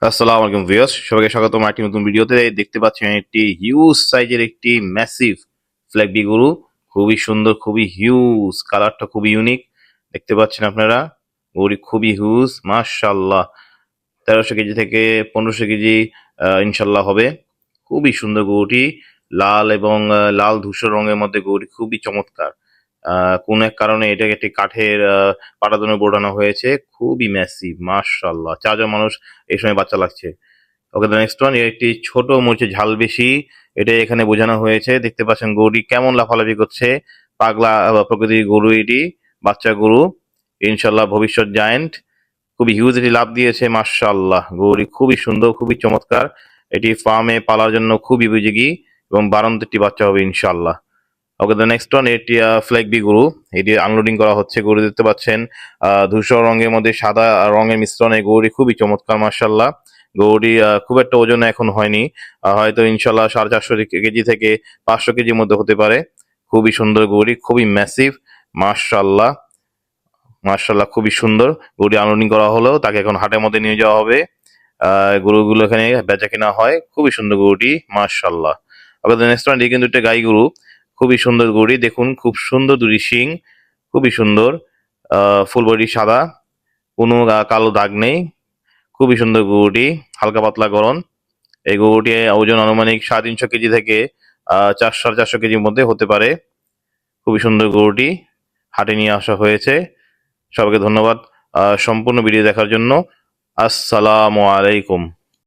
আসসালামু আলাইকুম ভিউয়ার্স, সবাইকে স্বাগতম একটি নতুন ভিডিওতে। দেখতে পাচ্ছেন একটি হিউজ সাইজের একটি ম্যাসিভ ফ্ল্যাগবি গরু। খুবই সুন্দর, খুবই হিউজ, কালারটা খুবই ইউনিক। দেখতে পাচ্ছেন আপনারা, গরুটি খুবই হিউজ, মাশাআল্লাহ। 1300 কেজি থেকে 1500 কেজি ইনশাল্লাহ হবে। খুবই সুন্দর গরুটি, লাল এবং লাল ধূসর রঙের মধ্যে গরুটি খুবই চমৎকার। কোন এক কারণে এটাকে একটি কাঠের পাটাতনে বোড়ানো হয়েছে। খুবই ম্যাসিভ, মাশাআল্লাহ। 4 জন মানুষ এই সময় বাচ্চা লাগছে। ওকে, দ্য নেক্সট ওয়ান, এর একটি ছোট মরিচের ঝাল বেশি, এটাই এখানে বোঝানো হয়েছে। দেখতে পাচ্ছেন গরুটি কেমন লাফালাফি করছে। পাগলা প্রকৃতির গরু এটি, বাচ্চা গরু, ইনশাল্লাহ ভবিষ্যৎ জায়েন্ট। খুবই হিউজ এটি লাভ দিয়েছে, মাশাআল্লাহ। গরুটি খুবই সুন্দর, খুবই চমৎকার। এটি ফার্মে পালার জন্য খুবই উপযোগী এবং 12টি বাচ্চা হবে ইনশাল্লাহ। ওকে, দ্য নেক্সট ওয়ান, এটি ফ্ল্যাগবি গরু। এটি আনলোডিং করা হচ্ছে। গরু দেখতে পাচ্ছেন ধূসর রঙের মধ্যে সাদা রঙের মিশ্রণে গরুটি খুবই চমৎকার, মাশাআল্লাহ। গরুটি খুব একটা ওজন এখন হয়নি, হয়তো ইনশাল্লাহ 450 কেজি থেকে 500 কেজির মধ্যে হতে পারে। খুবই সুন্দর গরুটি, খুবই ম্যাসিভ, মাশাআল্লাহ। মাশাআল্লাহ, খুবই সুন্দর। গরুটি আনলোডিং করা হলো, তাকে এখন হাটের মধ্যে নিয়ে যাওয়া হবে। গরুগুলো এখানে বেচা কেনা হয়। খুবই সুন্দর গরুটি, মাশাআল্লাহ। ওকে, দ্য নেক্সট ওয়ান, এটি কিন্তু একটা গাই গরু। খুবই সুন্দর গরুটি, দেখুন খুব সুন্দর দুটি শিং, খুবই সুন্দর। ফুল বডি সাদা, কোনো কালো দাগ নেই। খুবই সুন্দর গরুটি, হালকা পাতলা গড়ন। এই গরুটি ওজন আনুমানিক 350 কেজি থেকে 400-450 কেজির মধ্যে হতে পারে। খুবই সুন্দর গরুটি, হাটে নিয়ে আসা হয়েছে। সবাইকে ধন্যবাদ সম্পূর্ণ ভিডিও দেখার জন্য। আসসালামু আলাইকুম।